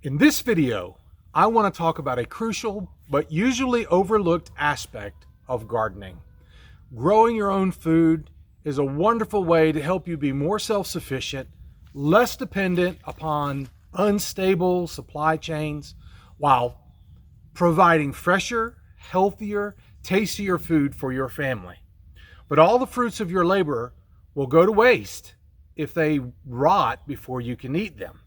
In this video, I want to talk about a crucial but usually overlooked aspect of gardening. Growing your own food is a wonderful way to help you be more self-sufficient, less dependent upon unstable supply chains, while providing fresher, healthier, tastier food for your family. But all the fruits of your labor will go to waste if they rot before you can eat them.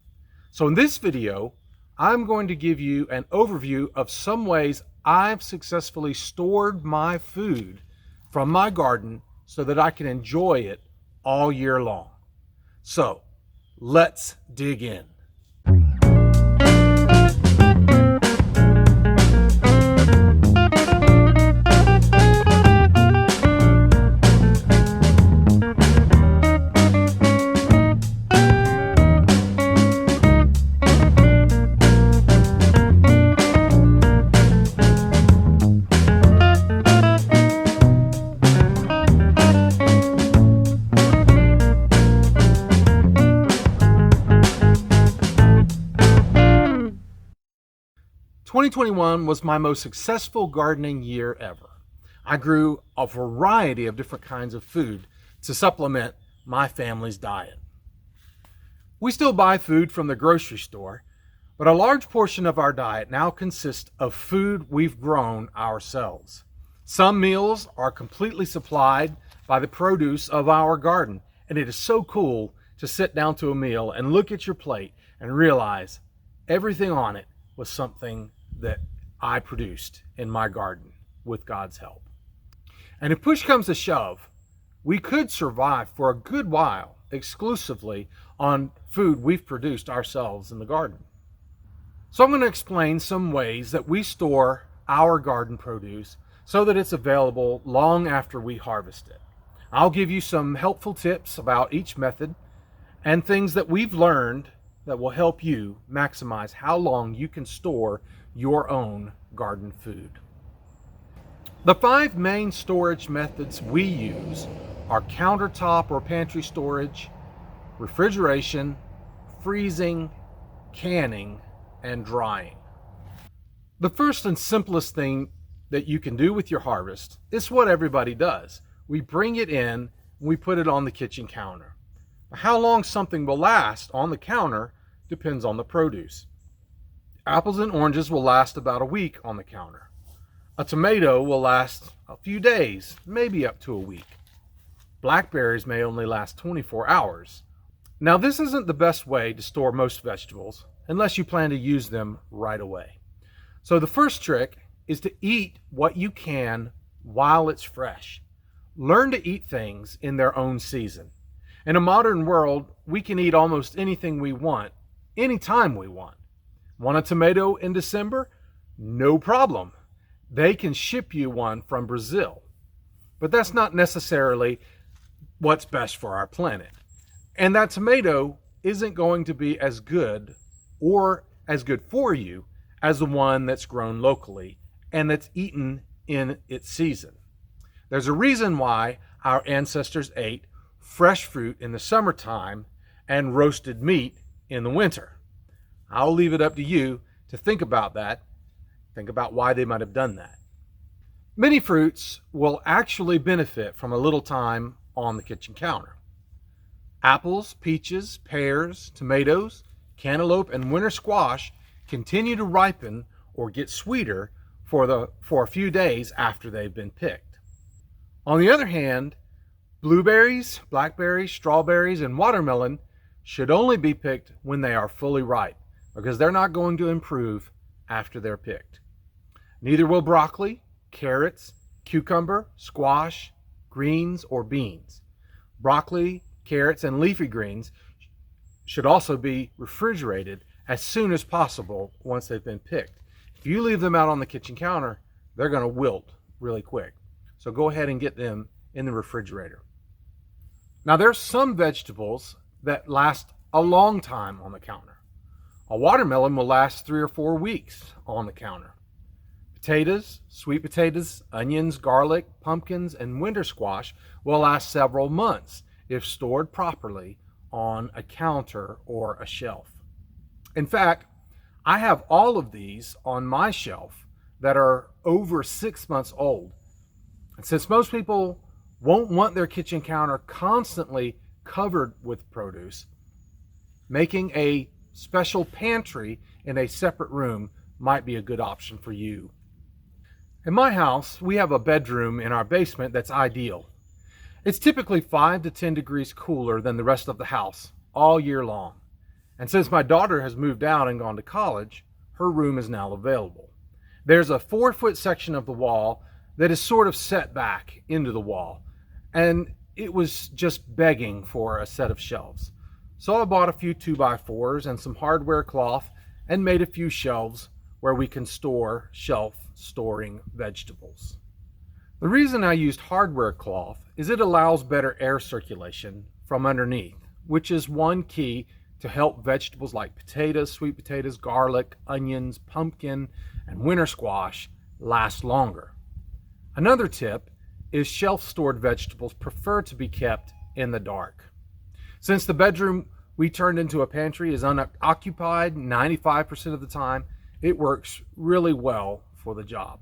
So in this video, I'm going to give you an overview of some ways I've successfully stored my food from my garden so that I can enjoy it all year long. So let's dig in. 2021 was my most successful gardening year ever. I grew a variety of different kinds of food to supplement my family's diet. We still buy food from the grocery store, but a large portion of our diet now consists of food we've grown ourselves. Some meals are completely supplied by the produce of our garden, and it is so cool to sit down to a meal and look at your plate and realize everything on it was something that I produced in my garden with God's help. And if push comes to shove, we could survive for a good while exclusively on food we've produced ourselves in the garden. So I'm going to explain some ways that we store our garden produce so that it's available long after we harvest it. I'll give you some helpful tips about each method and things that we've learned that will help you maximize how long you can store your own garden food. The 5 main storage methods we use are countertop or pantry storage, refrigeration, freezing, canning, and drying. The first and simplest thing that you can do with your harvest is what everybody does. We bring it in, we put it on the kitchen counter. How long something will last on the counter depends on the produce. Apples and oranges will last about a week on the counter. A tomato will last a few days, maybe up to a week. Blackberries may only last 24 hours. Now, this isn't the best way to store most vegetables unless you plan to use them right away. So the first trick is to eat what you can while it's fresh. Learn to eat things in their own season. In a modern world, we can eat almost anything we want, anytime we want. Want a tomato in December? No problem. They can ship you one from Brazil. But that's not necessarily what's best for our planet. And that tomato isn't going to be as good or as good for you as the one that's grown locally and that's eaten in its season. There's a reason why our ancestors ate fresh fruit in the summertime and roasted meat in the winter. I'll leave it up to you to think about that. Think about why they might have done that. Many fruits will actually benefit from a little time on the kitchen counter. Apples, peaches, pears, tomatoes, cantaloupe, and winter squash continue to ripen or get sweeter for a few days after they've been picked. On the other hand, blueberries, blackberries, strawberries, and watermelon should only be picked when they are fully ripe, because they're not going to improve after they're picked. Neither will broccoli, carrots, cucumber, squash, greens, or beans. Broccoli, carrots, and leafy greens should also be refrigerated as soon as possible once they've been picked. If you leave them out on the kitchen counter, they're going to wilt really quick. So go ahead and get them in the refrigerator. Now, there's some vegetables that last a long time on the counter. A watermelon will last 3 or 4 weeks on the counter. Potatoes, sweet potatoes, onions, garlic, pumpkins, and winter squash will last several months if stored properly on a counter or a shelf. In fact, I have all of these on my shelf that are over 6 months old. And since most people won't want their kitchen counter constantly covered with produce, making a special pantry in a separate room might be a good option for you. In my house, we have a bedroom in our basement that's ideal. It's typically 5 to 10 degrees cooler than the rest of the house all year long. And since my daughter has moved out and gone to college, her room is now available. There's a 4-foot section of the wall that is sort of set back into the wall, and it was just begging for a set of shelves. So I bought a few 2x4s and some hardware cloth and made a few shelves where we can store shelf-storing vegetables. The reason I used hardware cloth is it allows better air circulation from underneath, which is one key to help vegetables like potatoes, sweet potatoes, garlic, onions, pumpkin, and winter squash last longer. Another tip is shelf-stored vegetables prefer to be kept in the dark. Since the bedroom we turned into a pantry is unoccupied 95% of the time, it works really well for the job.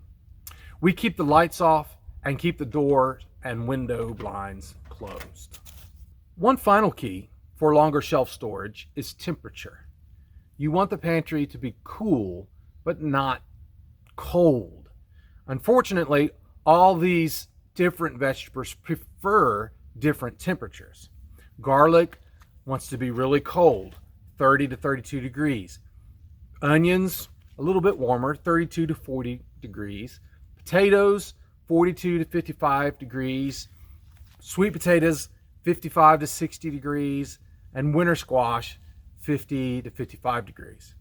We keep the lights off and keep the door and window blinds closed. One final key for longer shelf storage is temperature. You want the pantry to be cool, but not cold. Unfortunately, all these different vegetables prefer different temperatures. Garlic wants to be really cold, 30 to 32 degrees. Onions, a little bit warmer, 32 to 40 degrees. Potatoes, 42 to 55 degrees. Sweet potatoes, 55 to 60 degrees. And winter squash, 50 to 55 degrees.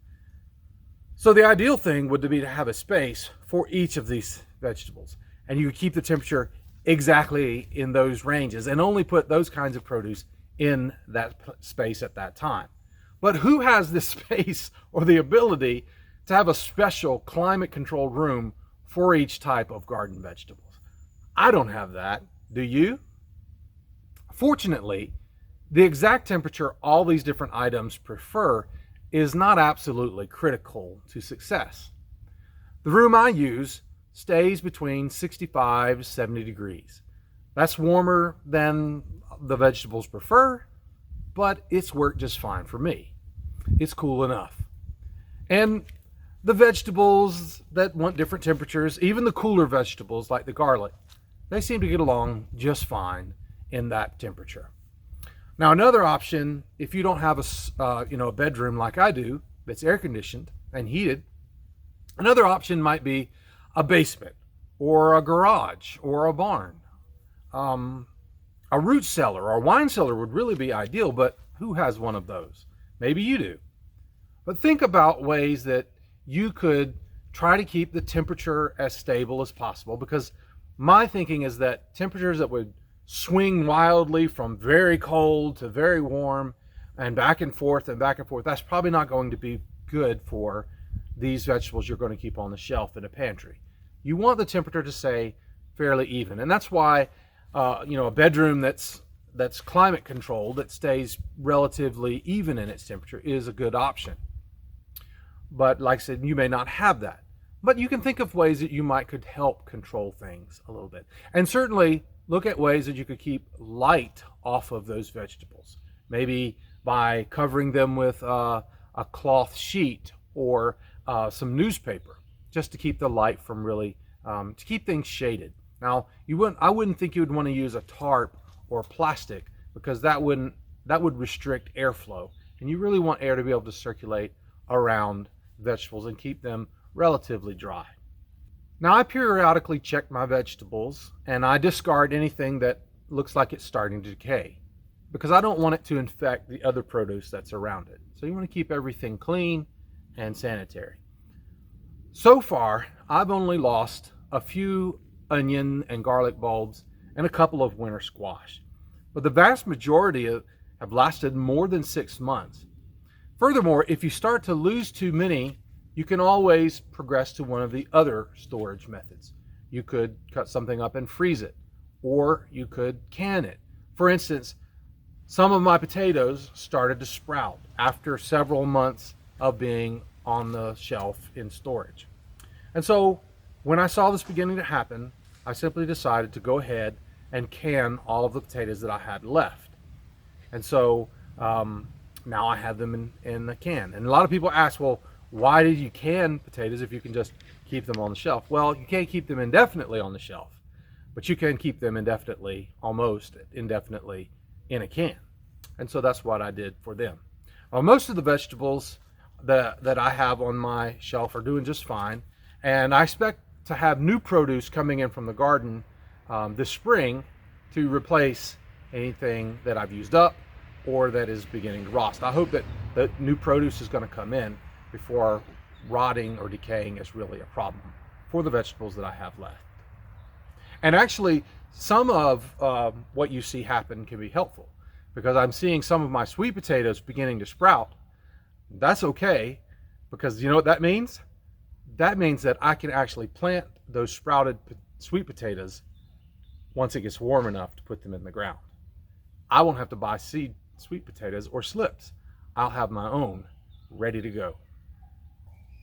So the ideal thing would be to have a space for each of these vegetables. And you would keep the temperature exactly in those ranges and only put those kinds of produce in that space at that time. But who has the space or the ability to have a special climate controlled room for each type of garden vegetables? I don't have that. Do you? Fortunately, the exact temperature all these different items prefer is not absolutely critical to success. The room I use stays between 65 to 70 degrees. That's warmer than the vegetables prefer, but it's worked just fine for me. It's cool enough. And the vegetables that want different temperatures, even the cooler vegetables like the garlic, they seem to get along just fine in that temperature. Now, another option, if you don't have a bedroom like I do that's air conditioned and heated, another option might be a basement or a garage or a barn. A root cellar or a wine cellar would really be ideal, but who has one of those? Maybe you do. But think about ways that you could try to keep the temperature as stable as possible, because my thinking is that temperatures that would swing wildly from very cold to very warm and back and forth, that's probably not going to be good for these vegetables you're going to keep on the shelf in a pantry. You want the temperature to stay fairly even, and that's why a bedroom that's climate controlled, that stays relatively even in its temperature, is a good option. But like I said, you may not have that. But you can think of ways that you could help control things a little bit. And certainly look at ways that you could keep light off of those vegetables. Maybe by covering them with a cloth sheet or some newspaper, just to keep the light from really, to keep things shaded. Now, I wouldn't think you would want to use a tarp or plastic, because that would restrict airflow. And you really want air to be able to circulate around vegetables and keep them relatively dry. Now, I periodically check my vegetables and I discard anything that looks like it's starting to decay, because I don't want it to infect the other produce that's around it. So you want to keep everything clean and sanitary. So far, I've only lost a few onion and garlic bulbs and a couple of winter squash, but the vast majority have lasted more than 6 months. Furthermore, if you start to lose too many, you can always progress to one of the other storage methods. You could cut something up and freeze it, or you could can it. For instance, some of my potatoes started to sprout after several months of being on the shelf in storage. And so when I saw this beginning to happen, I simply decided to go ahead and can all of the potatoes that I had left. And so now I have them in the can. And a lot of people ask, well, why did you can potatoes if you can just keep them on the shelf? Well, you can't keep them indefinitely on the shelf, but you can keep them indefinitely, almost indefinitely, in a can. And so that's what I did for them. Most of the vegetables that I have on my shelf are doing just fine, and I expect to have new produce coming in from the garden this spring to replace anything that I've used up or that is beginning to rot. I hope that the new produce is going to come in before rotting or decaying is really a problem for the vegetables that I have left. And actually, some of what you see happen can be helpful, because I'm seeing some of my sweet potatoes beginning to sprout. That's okay, because you know what that means? That means that I can actually plant those sprouted sweet potatoes once it gets warm enough to put them in the ground. I won't have to buy seed sweet potatoes or slips. I'll have my own ready to go.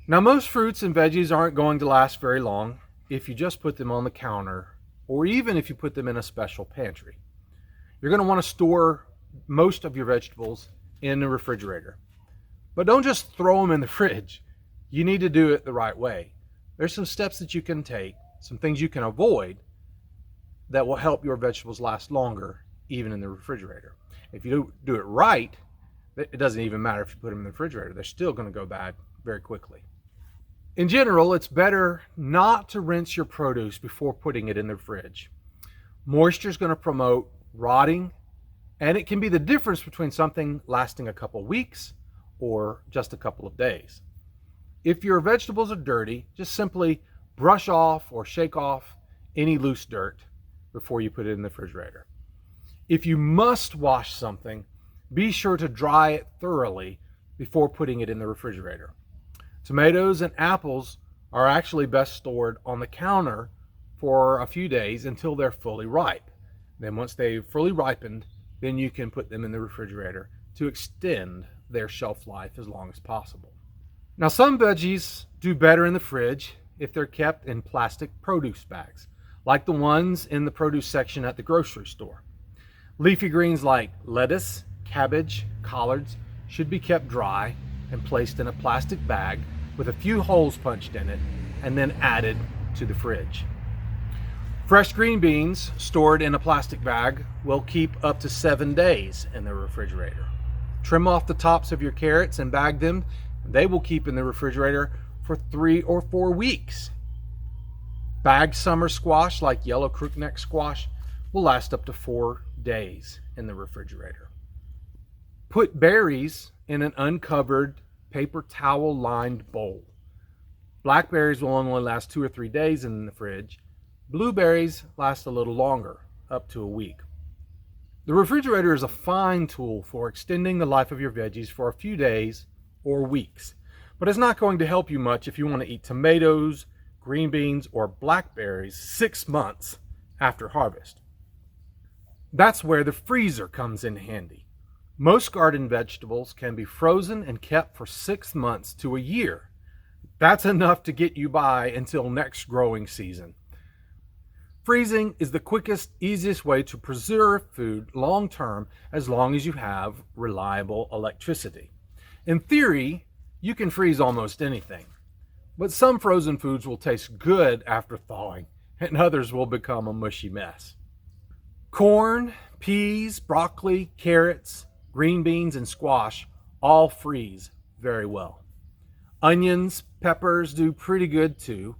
Now, most fruits and veggies aren't going to last very long if you just put them on the counter, or even if you put them in a special pantry. You're going to want to store most of your vegetables in the refrigerator. But don't just throw them in the fridge. You need to do it the right way. There's some steps that you can take, some things you can avoid that will help your vegetables last longer, even in the refrigerator. If you do it right, it doesn't even matter if you put them in the refrigerator. They're still going to go bad very quickly. In general, it's better not to rinse your produce before putting it in the fridge. Moisture is going to promote rotting, and it can be the difference between something lasting a couple weeks or just a couple of days. If your vegetables are dirty, just simply brush off or shake off any loose dirt before you put it in the refrigerator. If you must wash something, be sure to dry it thoroughly before putting it in the refrigerator. Tomatoes and apples are actually best stored on the counter for a few days until they're fully ripe. Then once they've fully ripened, then you can put them in the refrigerator to extend their shelf life as long as possible. Now, some veggies do better in the fridge if they're kept in plastic produce bags, like the ones in the produce section at the grocery store. Leafy greens like lettuce, cabbage, collards should be kept dry and placed in a plastic bag with a few holes punched in it and then added to the fridge. Fresh green beans stored in a plastic bag will keep up to 7 days in the refrigerator. Trim off the tops of your carrots and bag them. They will keep in the refrigerator for 3 or 4 weeks. Bagged summer squash like yellow crookneck squash will last up to 4 days in the refrigerator. Put berries in an uncovered paper towel lined bowl. Blackberries will only last 2 or 3 days in the fridge. Blueberries last a little longer, up to a week. The refrigerator is a fine tool for extending the life of your veggies for a few days or weeks, but it's not going to help you much if you want to eat tomatoes, green beans, or blackberries 6 months after harvest. That's where the freezer comes in handy. Most garden vegetables can be frozen and kept for 6 months to a year. That's enough to get you by until next growing season. Freezing is the quickest, easiest way to preserve food long term, as long as you have reliable electricity. In theory, you can freeze almost anything, but some frozen foods will taste good after thawing, and others will become a mushy mess. Corn, peas, broccoli, carrots, green beans, and squash all freeze very well. Onions, peppers do pretty good too.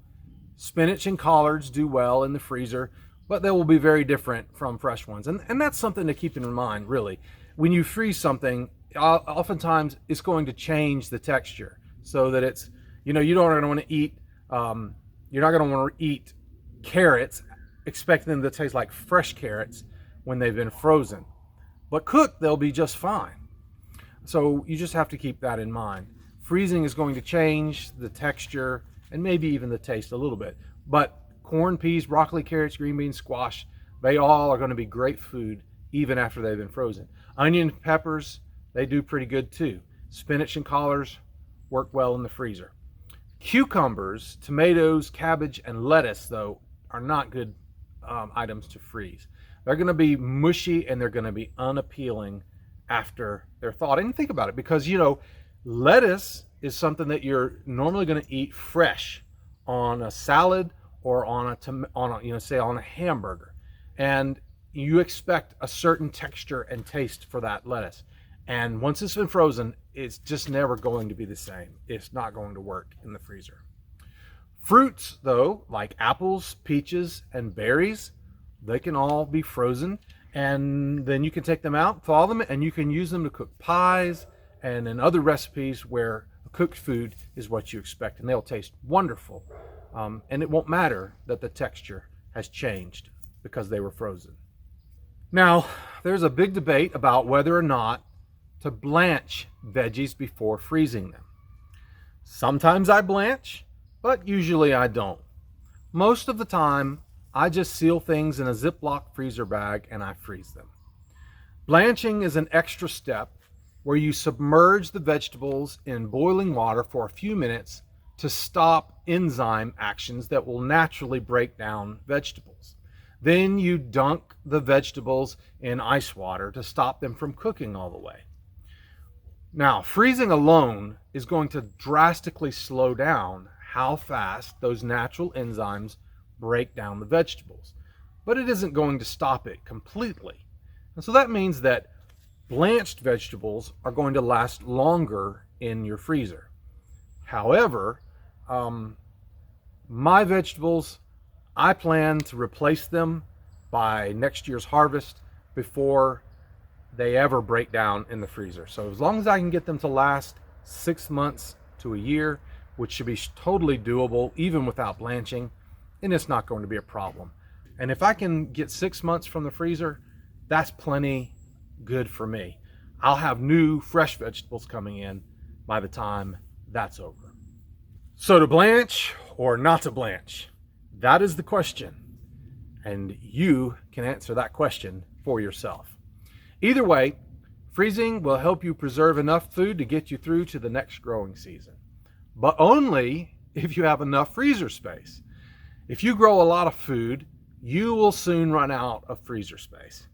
Spinach and collards do well in the freezer, but they will be very different from fresh ones. And that's something to keep in mind, really. When you freeze something, oftentimes it's going to change the texture so that it's, you don't want to eat, you're not going to want to eat carrots expecting them to taste like fresh carrots when they've been frozen. But cooked, they'll be just fine. So you just have to keep that in mind. Freezing is going to change the texture and maybe even the taste a little bit. But corn, peas, broccoli, carrots, green beans, squash, they all are going to be great food even after they've been frozen. Onion, peppers, they do pretty good too. Spinach and collards work well in the freezer. Cucumbers, tomatoes, cabbage, and lettuce, though, are not good items to freeze. They're going to be mushy and they're going to be unappealing after they're thawed. And think about it, because lettuce is something that you're normally going to eat fresh on a salad or on a hamburger, and you expect a certain texture and taste for that lettuce. And once it's been frozen, it's just never going to be the same. It's not going to work in the freezer. Fruits, though, like apples, peaches, and berries, they can all be frozen, and then you can take them out, thaw them, and you can use them to cook pies and in other recipes where cooked food is what you expect, and they'll taste wonderful. And it won't matter that the texture has changed because they were frozen. Now, there's a big debate about whether or not to blanch veggies before freezing them. Sometimes I blanch, but usually I don't. Most of the time, I just seal things in a Ziploc freezer bag and I freeze them. Blanching is an extra step where you submerge the vegetables in boiling water for a few minutes to stop enzyme actions that will naturally break down vegetables. Then you dunk the vegetables in ice water to stop them from cooking all the way. Now, freezing alone is going to drastically slow down how fast those natural enzymes break down the vegetables, but it isn't going to stop it completely. And so that means that blanched vegetables are going to last longer in your freezer. However, my vegetables, I plan to replace them by next year's harvest before they ever break down in the freezer. So as long as I can get them to last 6 months to a year, which should be totally doable even without blanching, and it's not going to be a problem. And if I can get 6 months from the freezer, that's plenty good for me. I'll have new fresh vegetables coming in by the time that's over. So to blanch or not to blanch, that is the question. And you can answer that question for yourself. Either way, freezing will help you preserve enough food to get you through to the next growing season, but only if you have enough freezer space. If you grow a lot of food, you will soon run out of freezer space.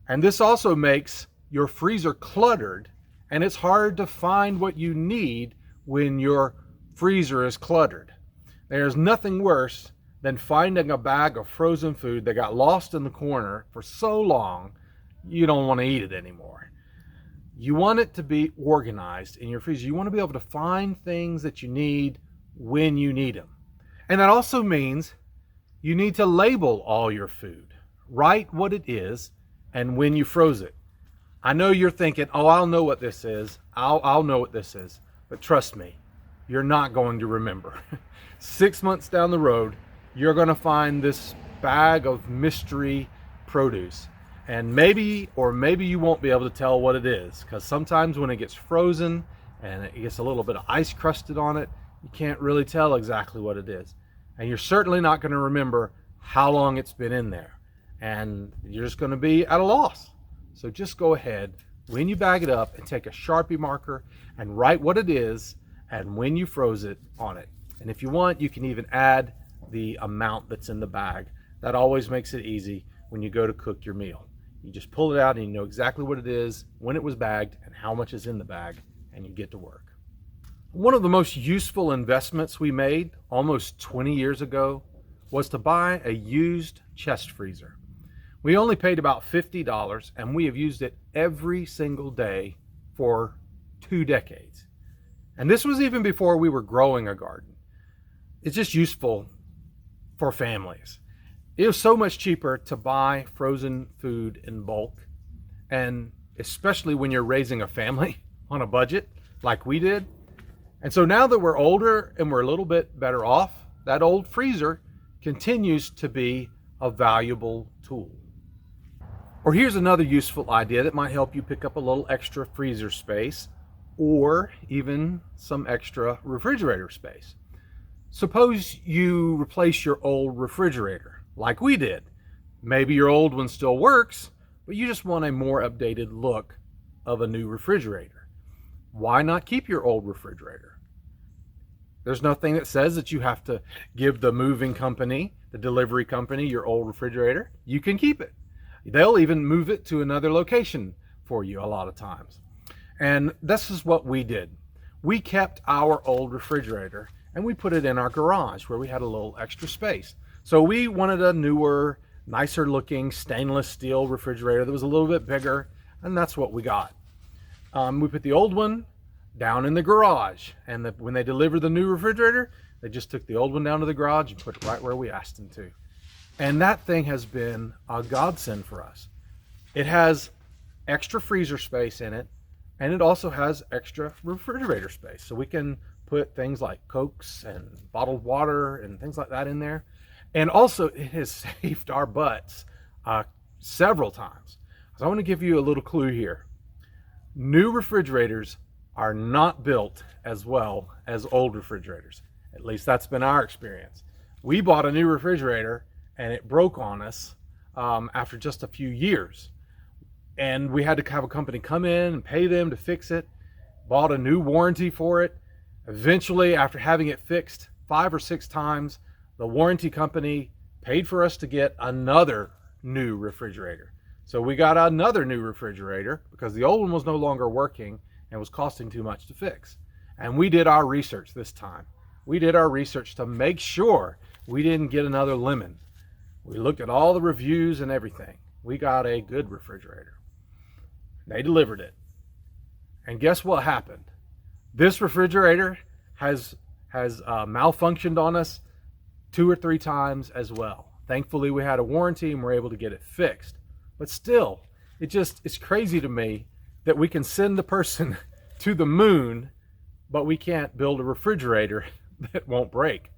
And this also makes your freezer cluttered, and it's hard to find what you need when your freezer is cluttered. There's nothing worse than finding a bag of frozen food that got lost in the corner for so long you don't want to eat it anymore. You want it to be organized in your freezer. You want to be able to find things that you need when you need them. And that also means you need to label all your food. Write what it is and when you froze it. I know you're thinking, oh, I'll know what this is. I'll know what this is. But trust me, you're not going to remember. 6 months down the road, you're going to find this bag of mystery produce. And maybe you won't be able to tell what it is, because sometimes when it gets frozen and it gets a little bit of ice crusted on it, you can't really tell exactly what it is. And you're certainly not going to remember how long it's been in there. And you're just going to be at a loss. So just go ahead, when you bag it up, and take a Sharpie marker and write what it is and when you froze it on it. And if you want, you can even add the amount that's in the bag. That always makes it easy when you go to cook your meal. You just pull it out and you know exactly what it is, when it was bagged, and how much is in the bag, and you get to work. One of the most useful investments we made almost 20 years ago was to buy a used chest freezer. We only paid about $50, and we have used it every single day for 2 decades. And this was even before we were growing a garden. It's just useful for families. It was so much cheaper to buy frozen food in bulk, and especially when you're raising a family on a budget like we did. And so now that we're older and we're a little bit better off, that old freezer continues to be a valuable tool. Or here's another useful idea that might help you pick up a little extra freezer space or even some extra refrigerator space. Suppose you replace your old refrigerator like we did. Maybe your old one still works, but you just want a more updated look of a new refrigerator. Why not keep your old refrigerator? There's nothing that says that you have to give the moving company, the delivery company, your old refrigerator. You can keep it. They'll even move it to another location for you a lot of times. And this is what we did. We kept our old refrigerator and we put it in our garage where we had a little extra space. So we wanted a newer, nicer looking stainless steel refrigerator that was a little bit bigger, and that's what we got. We put the old one down in the garage, and when they delivered the new refrigerator, they just took the old one down to the garage and put it right where we asked them to. And that thing has been a godsend for us. It has extra freezer space in it, and it also has extra refrigerator space. So we can put things like Cokes and bottled water and things like that in there. And also it has saved our butts several times. So I want to give you a little clue here. New refrigerators are not built as well as old refrigerators. At least that's been our experience. We bought a new refrigerator and it broke on us after just a few years. And we had to have a company come in and pay them to fix it, bought a new warranty for it. Eventually, after having it fixed 5 or 6 times, the warranty company paid for us to get another new refrigerator. So we got another new refrigerator because the old one was no longer working and was costing too much to fix. And we did our research this time. We did our research to make sure we didn't get another lemon. We looked at all the reviews and everything. We got a good refrigerator. They delivered it. And guess what happened? This refrigerator has malfunctioned on us 2 or 3 times as well. Thankfully, we had a warranty and we're able to get it fixed. But still, it's crazy to me that we can send the person to the moon, but we can't build a refrigerator that won't break.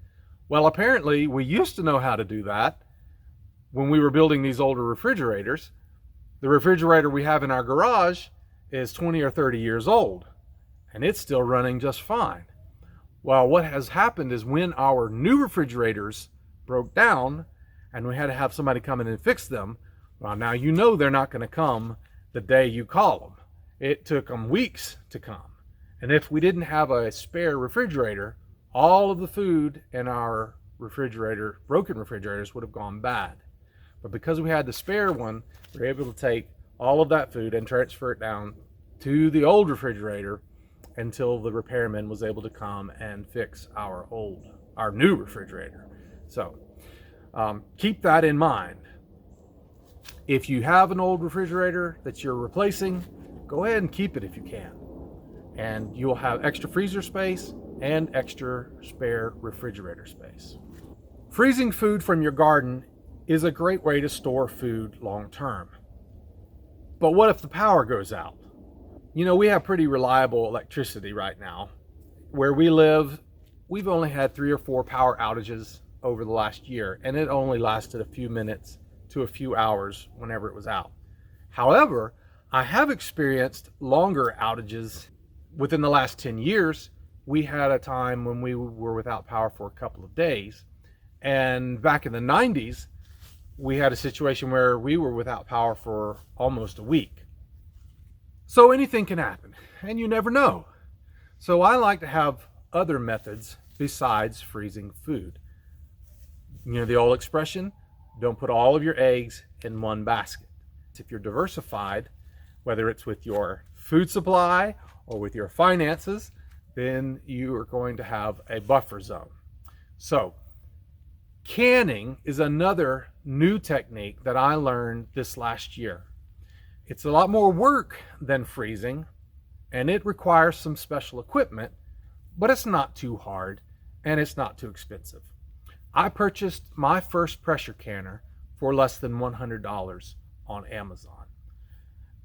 Well, apparently we used to know how to do that when we were building these older refrigerators. The refrigerator we have in our garage is 20 or 30 years old, and it's still running just fine. Well, what has happened is when our new refrigerators broke down and we had to have somebody come in and fix them, well, now you know they're not going to come the day you call them. It took them weeks to come. And if we didn't have a spare refrigerator, all of the food in our refrigerator, broken refrigerators, would have gone bad. But because we had the spare one, we were able to take all of that food and transfer it down to the old refrigerator until the repairman was able to come and fix our new refrigerator. So keep that in mind. If you have an old refrigerator that you're replacing, go ahead and keep it if you can. And you'll have extra freezer space and extra spare refrigerator space. Freezing food from your garden is a great way to store food long term. But what if the power goes out? You know, we have pretty reliable electricity right now. Where we live, we've only had 3 or 4 power outages over the last year, and it only lasted a few minutes to a few hours whenever it was out. However, I have experienced longer outages. Within the last 10 years, we had a time when we were without power for a couple of days. And back in the 90s, we had a situation where we were without power for almost a week. So anything can happen, and you never know. So I like to have other methods besides freezing food. You know the old expression, don't put all of your eggs in one basket. If you're diversified, whether it's with your food supply or with your finances, then you are going to have a buffer zone. So canning is another new technique that I learned this last year. It's a lot more work than freezing, and it requires some special equipment, but it's not too hard and it's not too expensive. I purchased my first pressure canner for less than $100 on Amazon.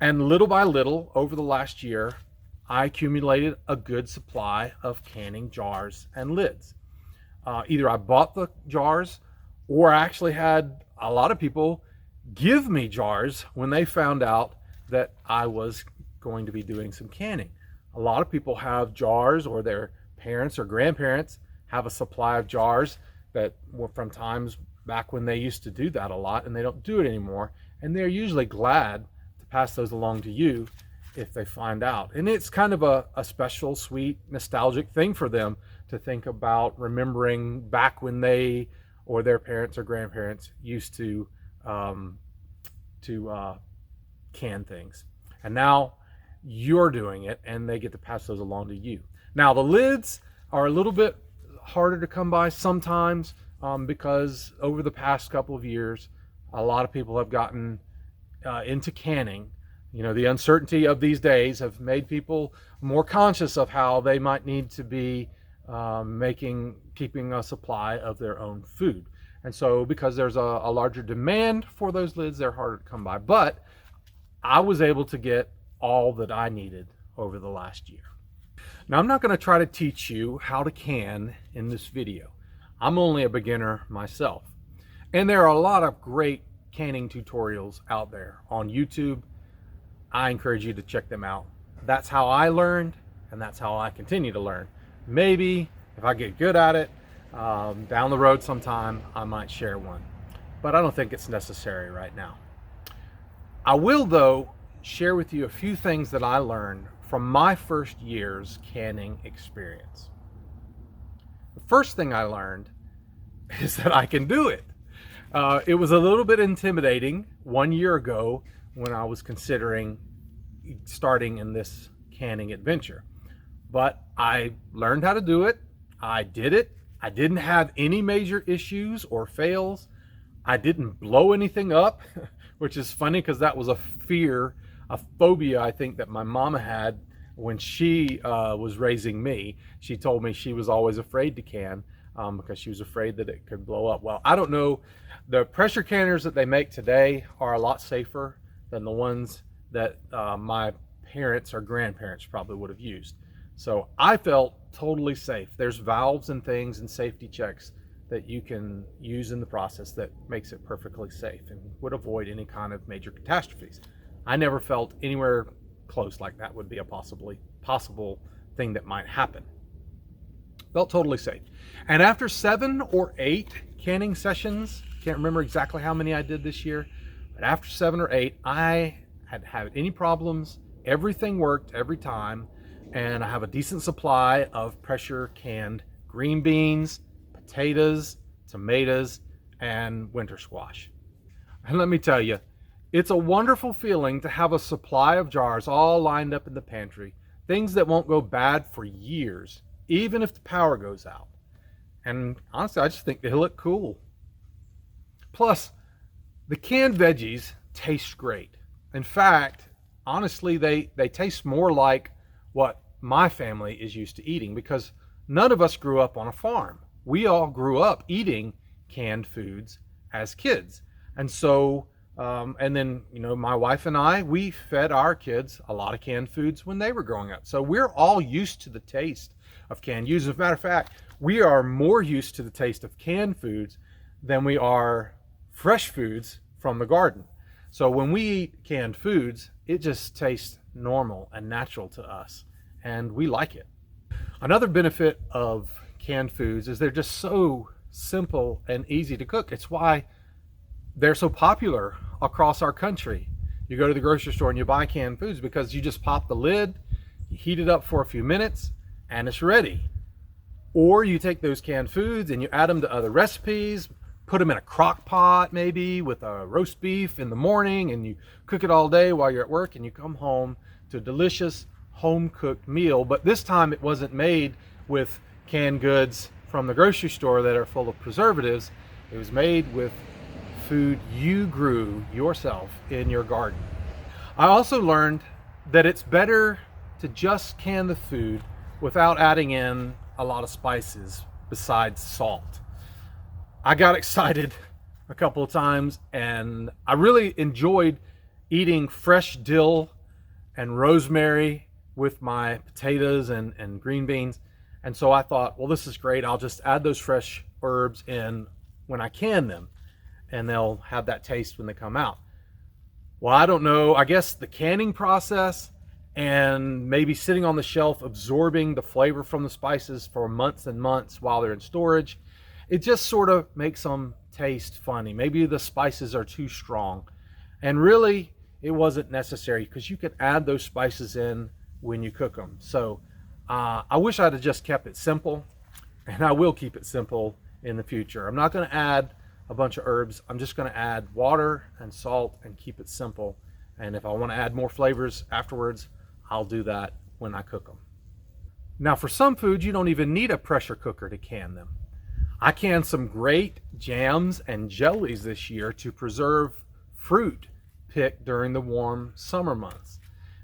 And little by little, over the last year, I accumulated a good supply of canning jars and lids. Either I bought the jars, or I actually had a lot of people give me jars when they found out that I was going to be doing some canning. A lot of people have jars, or their parents or grandparents have a supply of jars that were from times back when they used to do that a lot, and they don't do it anymore. And they're usually glad to pass those along to you if they find out. And it's kind of a special, sweet, nostalgic thing for them to think about remembering back when they or their parents or grandparents used um, to can things. And now you're doing it and they get to pass those along to you. Now, the lids are a little bit harder to come by sometimes because over the past couple of years, a lot of people have gotten into canning. You know, the uncertainty of these days have made people more conscious of how they might need to be keeping a supply of their own food. And so because there's a larger demand for those lids, they're harder to come by. But I was able to get all that I needed over the last year. Now, I'm not going to try to teach you how to can in this video. I'm only a beginner myself. And there are a lot of great canning tutorials out there on YouTube. I encourage you to check them out. That's how I learned, and that's how I continue to learn. Maybe if I get good at it, down the road sometime, I might share one. But I don't think it's necessary right now. I will, though, share with you a few things that I learned from my first year's canning experience. The first thing I learned is that I can do it. It was a little bit intimidating 1 year ago when I was considering starting in this canning adventure. But I learned how to do it. I did it. I didn't have any major issues or fails. I didn't blow anything up, which is funny because that was a phobia I think that my mama had when she was raising me. She told me she was always afraid to can because she was afraid that it could blow up. Well, I don't know. The pressure canners that they make today are a lot safer than the ones that my parents or grandparents probably would have used. So I felt totally safe. There's valves and things and safety checks that you can use in the process that makes it perfectly safe and would avoid any kind of major catastrophes. I never felt anywhere close like that would be a possible thing that might happen. Felt totally safe. And after 7 or 8 canning sessions, can't remember exactly how many I did this year, but after 7 or 8, I hadn't had any problems. Everything worked every time. And I have a decent supply of pressure canned green beans, potatoes, tomatoes, and winter squash. And let me tell you, it's a wonderful feeling to have a supply of jars all lined up in the pantry, things that won't go bad for years, even if the power goes out. And honestly, I just think they look cool. Plus, the canned veggies taste great. In fact, honestly, they taste more like what my family is used to eating because none of us grew up on a farm. We all grew up eating canned foods as kids. And so, and then, you know, my wife and I, we fed our kids a lot of canned foods when they were growing up. So we're all used to the taste of canned foods. As a matter of fact, we are more used to the taste of canned foods than we are fresh foods from the garden. So when we eat canned foods, it just tastes normal and natural to us, and we like it. Another benefit of canned foods is they're just so simple and easy to cook. It's why they're so popular across our country. You go to the grocery store and you buy canned foods because you just pop the lid, you heat it up for a few minutes, and it's ready. Or you take those canned foods and you add them to other recipes, put them in a crock pot maybe with a roast beef in the morning, and you cook it all day while you're at work, and you come home to a delicious home-cooked meal. But this time it wasn't made with canned goods from the grocery store that are full of preservatives. It was made with food you grew yourself in your garden. I also learned that it's better to just can the food without adding in a lot of spices besides salt. I got excited a couple of times, and I really enjoyed eating fresh dill and rosemary with my potatoes and green beans. And so I thought, well, this is great. I'll just add those fresh herbs in when I can them, and they'll have that taste when they come out. Well, I don't know. I guess the canning process and maybe sitting on the shelf absorbing the flavor from the spices for months and months while they're in storage, it just sort of makes them taste funny. Maybe the spices are too strong. And really, it wasn't necessary because you could add those spices in when you cook them. So I wish I'd have just kept it simple. And I will keep it simple in the future. I'm not going to add a bunch of herbs. I'm just going to add water and salt and keep it simple. And if I want to add more flavors afterwards, I'll do that when I cook them. Now, for some foods, you don't even need a pressure cooker to can them. I canned some great jams and jellies this year to preserve fruit picked during the warm summer months.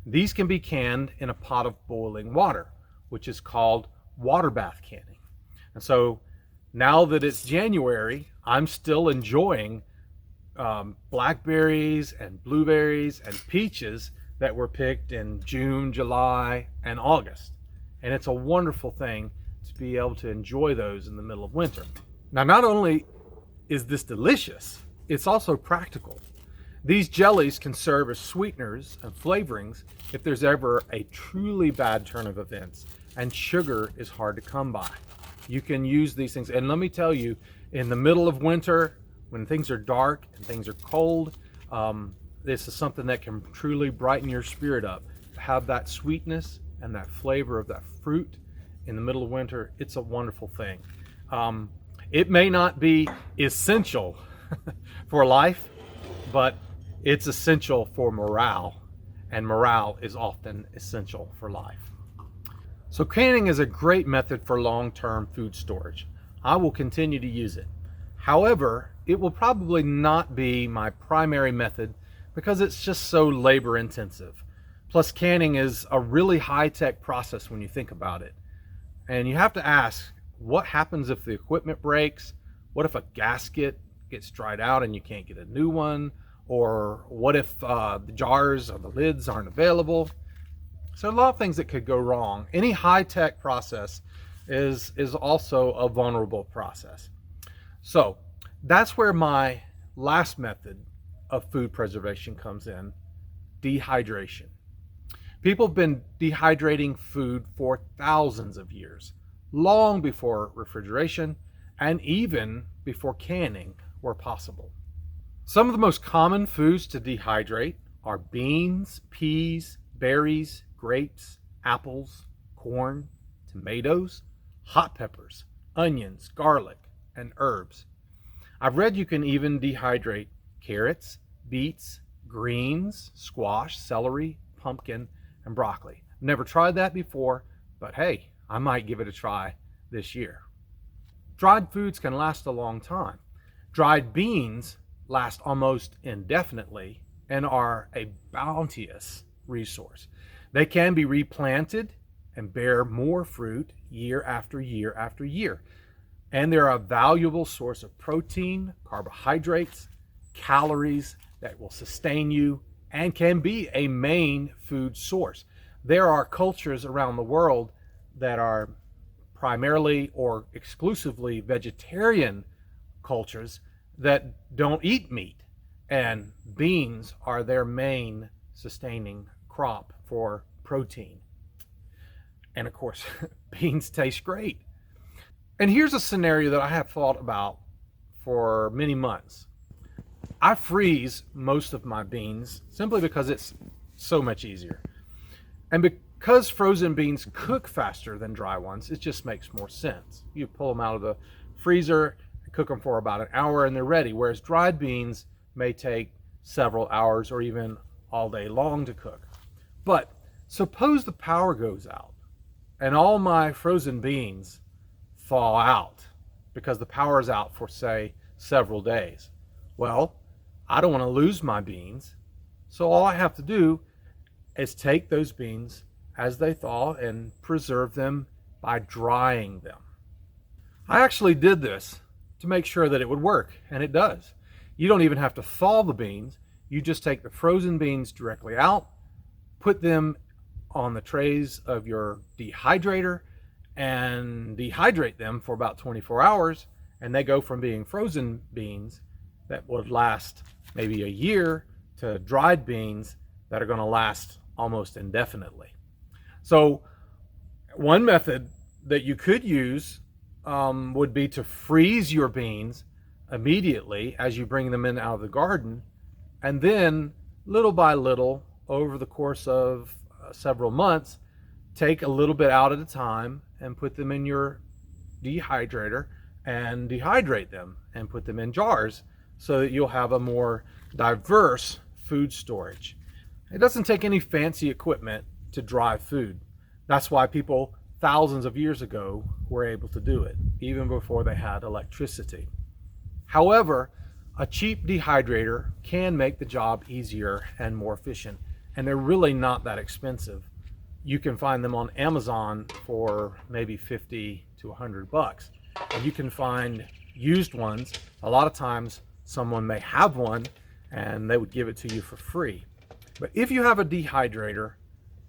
These can be canned in a pot of boiling water, which is called water bath canning. And so now that it's January, I'm still enjoying blackberries and blueberries and peaches that were picked in June, July, and August. And it's a wonderful thing to be able to enjoy those in the middle of winter. Now, not only is this delicious, it's also practical. These jellies can serve as sweeteners and flavorings if there's ever a truly bad turn of events and sugar is hard to come by. You can use these things. And let me tell you, in the middle of winter, when things are dark and things are cold, this is something that can truly brighten your spirit up. To have that sweetness and that flavor of that fruit in the middle of winter, it's a wonderful thing. It may not be essential for life, but it's essential for morale, and morale is often essential for life. So canning is a great method for long-term food storage. I will continue to use it. However, it will probably not be my primary method because it's just so labor intensive. Plus, canning is a really high-tech process when you think about it. And you have to ask, what happens if the equipment breaks? What if a gasket gets dried out and you can't get a new one? Or what if the jars or the lids aren't available? So a lot of things that could go wrong. Any high-tech process is also a vulnerable process. So that's where my last method of food preservation comes in: dehydration. People have been dehydrating food for thousands of years, long before refrigeration and even before canning were possible. Some of the most common foods to dehydrate are beans, peas, berries, grapes, apples, corn, tomatoes, hot peppers, onions, garlic, and herbs. I've read you can even dehydrate carrots, beets, greens, squash, celery, pumpkin, and broccoli. Never tried that before, but hey, I might give it a try this year. Dried foods can last a long time. Dried beans last almost indefinitely and are a bounteous resource. They can be replanted and bear more fruit year after year after year. And they're a valuable source of protein, carbohydrates, calories that will sustain you and can be a main food source. There are cultures around the world that are primarily or exclusively vegetarian cultures that don't eat meat, and beans are their main sustaining crop for protein. And of course, beans taste great. And here's a scenario that I have thought about for many months. I freeze most of my beans simply because it's so much easier. And because frozen beans cook faster than dry ones, it just makes more sense. You pull them out of the freezer, cook them for about an hour, and they're ready. Whereas dried beans may take several hours or even all day long to cook. But suppose the power goes out and all my frozen beans thaw out because the power is out for, say, several days. Well, I don't want to lose my beans, so all I have to do is take those beans as they thaw and preserve them by drying them. I actually did this to make sure that it would work, and it does. You don't even have to thaw the beans. You just take the frozen beans directly out, put them on the trays of your dehydrator, and dehydrate them for about 24 hours, and they go from being frozen beans that would last maybe a year to dried beans that are going to last almost indefinitely. So one method that you could use would be to freeze your beans immediately as you bring them in out of the garden, and then little by little over the course of several months, take a little bit out at a time and put them in your dehydrator and dehydrate them and put them in jars so that you'll have a more diverse food storage. It doesn't take any fancy equipment to dry food. That's why people thousands of years ago were able to do it, even before they had electricity. However, a cheap dehydrator can make the job easier and more efficient, and they're really not that expensive. You can find them on Amazon for maybe 50 to 100 bucks. And you can find used ones. A lot of times someone may have one and they would give it to you for free. But if you have a dehydrator,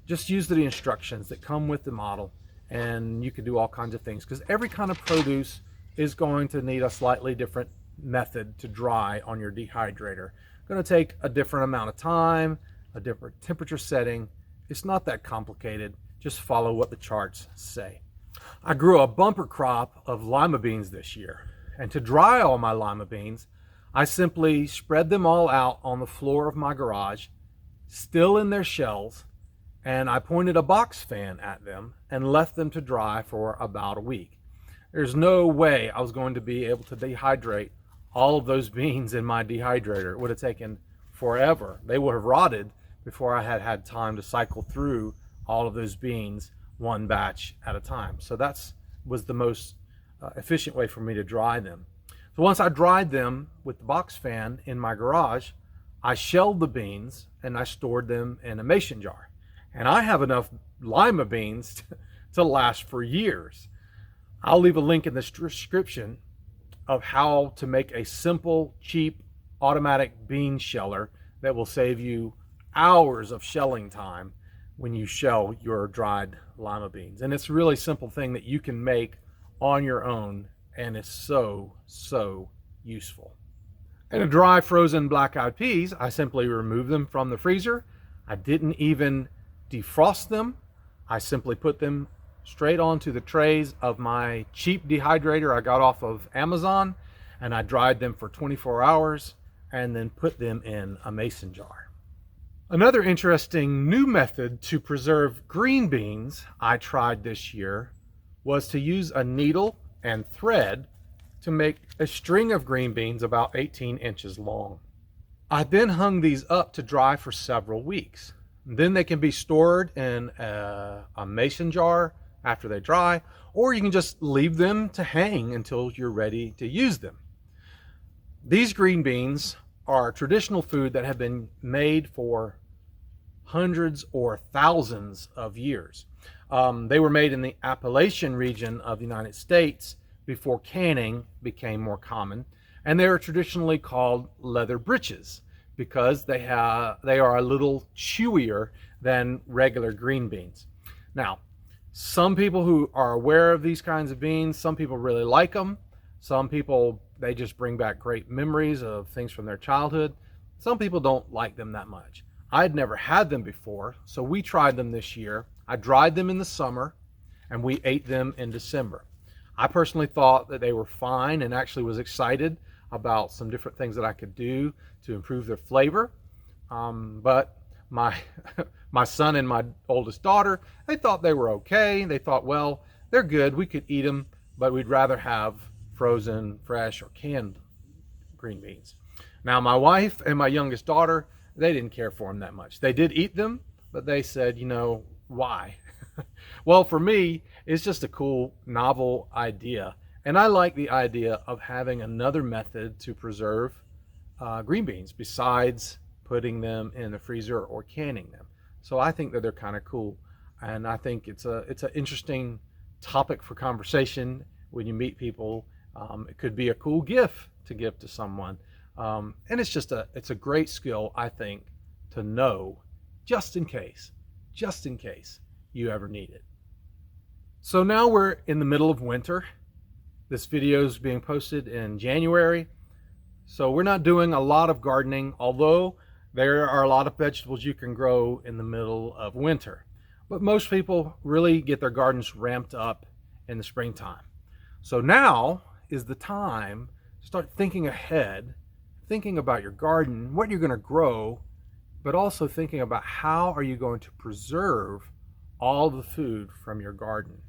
just use the instructions that come with the model, and you can do all kinds of things, because every kind of produce is going to need a slightly different method to dry on your dehydrator. Going to take a different amount of time, a different temperature setting. It's not that complicated. Just follow what the charts say. I grew a bumper crop of lima beans this year, and to dry all my lima beans, I simply spread them all out on the floor of my garage, still in their shells, and I pointed a box fan at them and left them to dry for about a week. There's no way I was going to be able to dehydrate all of those beans in my dehydrator. It would have taken forever. They would have rotted before I had had time to cycle through all of those beans one batch at a time. So that was the most efficient way for me to dry them. So once I dried them with the box fan in my garage, I shelled the beans and I stored them in a mason jar. And I have enough lima beans to last for years. I'll leave a link in the description of how to make a simple, cheap, automatic bean sheller that will save you hours of shelling time when you shell your dried lima beans. And it's a really simple thing that you can make on your own, and it's so useful. And to dry frozen black-eyed peas, I simply remove them from the freezer. I didn't even defrost them. I simply put them straight onto the trays of my cheap dehydrator I got off of Amazon, and I dried them for 24 hours and then put them in a mason jar. Another interesting new method to preserve green beans I tried this year was to use a needle and thread to make a string of green beans about 18 inches long. I then hung these up to dry for several weeks. Then they can be stored in a mason jar after they dry, or you can just leave them to hang until you're ready to use them. These green beans are traditional food that have been made for hundreds or thousands of years. They were made in the Appalachian region of the United States before canning became more common, and they are traditionally called leather breeches because they are a little chewier than regular green beans. Now, some people who are aware of these kinds of beans, some people really like them. Some people, they just bring back great memories of things from their childhood. Some people don't like them that much. I'd never had them before, so we tried them this year. I dried them in the summer, and we ate them in December. I personally thought that they were fine and actually was excited about some different things that I could do to improve their flavor. But my son and my oldest daughter, they thought they were okay. They thought, well, they're good. We could eat them, but we'd rather have frozen, fresh, or canned green beans. Now, my wife and my youngest daughter, they didn't care for them that much. They did eat them, but they said, why? Well, for me, it's just a cool, novel idea. And I like the idea of having another method to preserve green beans besides putting them in the freezer or canning them. So I think that they're kind of cool. And I think it's an interesting topic for conversation when you meet people. It could be a cool gift to give to someone. And it's a great skill, I think, to know just in case you ever need it. So now we're in the middle of winter. This video is being posted in January. So we're not doing a lot of gardening, although there are a lot of vegetables you can grow in the middle of winter. But most people really get their gardens ramped up in the springtime. So now is the time to start thinking ahead, thinking about your garden, what you're going to grow, but also thinking about how are you going to preserve all the food from your garden.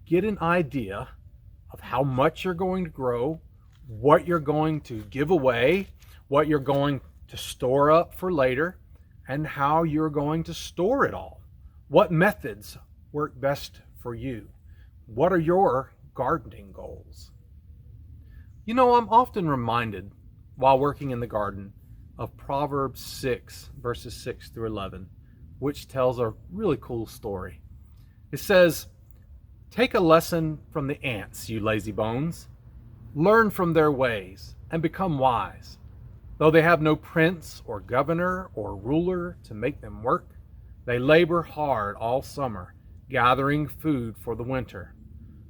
Get an idea of how much you're going to grow, what you're going to give away, what you're going to store up for later, and how you're going to store it all. What methods work best for you? What are your gardening goals? You know, I'm often reminded while working in the garden of Proverbs 6, verses 6 through 11, which tells a really cool story. It says, "Take a lesson from the ants, you lazy bones. Learn from their ways and become wise. Though they have no prince or governor or ruler to make them work, they labor hard all summer, gathering food for the winter.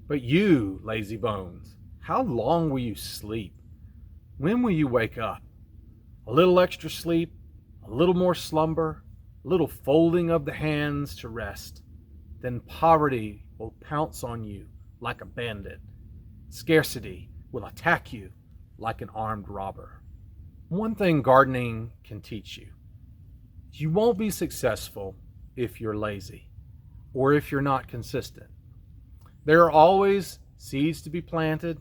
But you, lazy bones, how long will you sleep? When will you wake up? A little extra sleep, a little more slumber, a little folding of the hands to rest. Then poverty will pounce on you like a bandit. Scarcity will attack you like an armed robber." One thing gardening can teach you: you won't be successful if you're lazy or if you're not consistent. There are always seeds to be planted,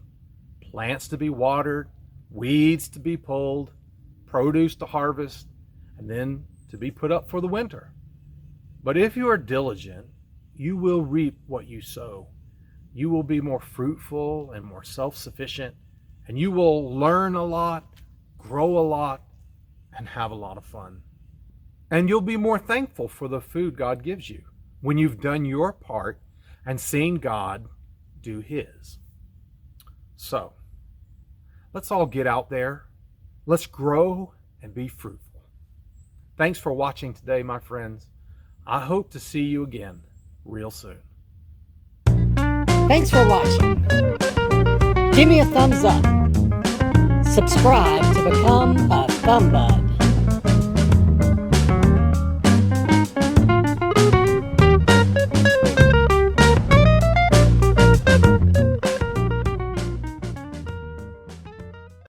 plants to be watered, weeds to be pulled, produce to harvest, and then to be put up for the winter. But if you are diligent, you will reap what you sow. You will be more fruitful and more self-sufficient, and you will learn a lot, grow a lot, and have a lot of fun. And you'll be more thankful for the food God gives you when you've done your part and seen God do his. So, let's all get out there. Let's grow and be fruitful. Thanks for watching today, my friends. I hope to see you again real soon. Thanks for watching. Give me a thumbs up. Subscribe to become a thumb bud.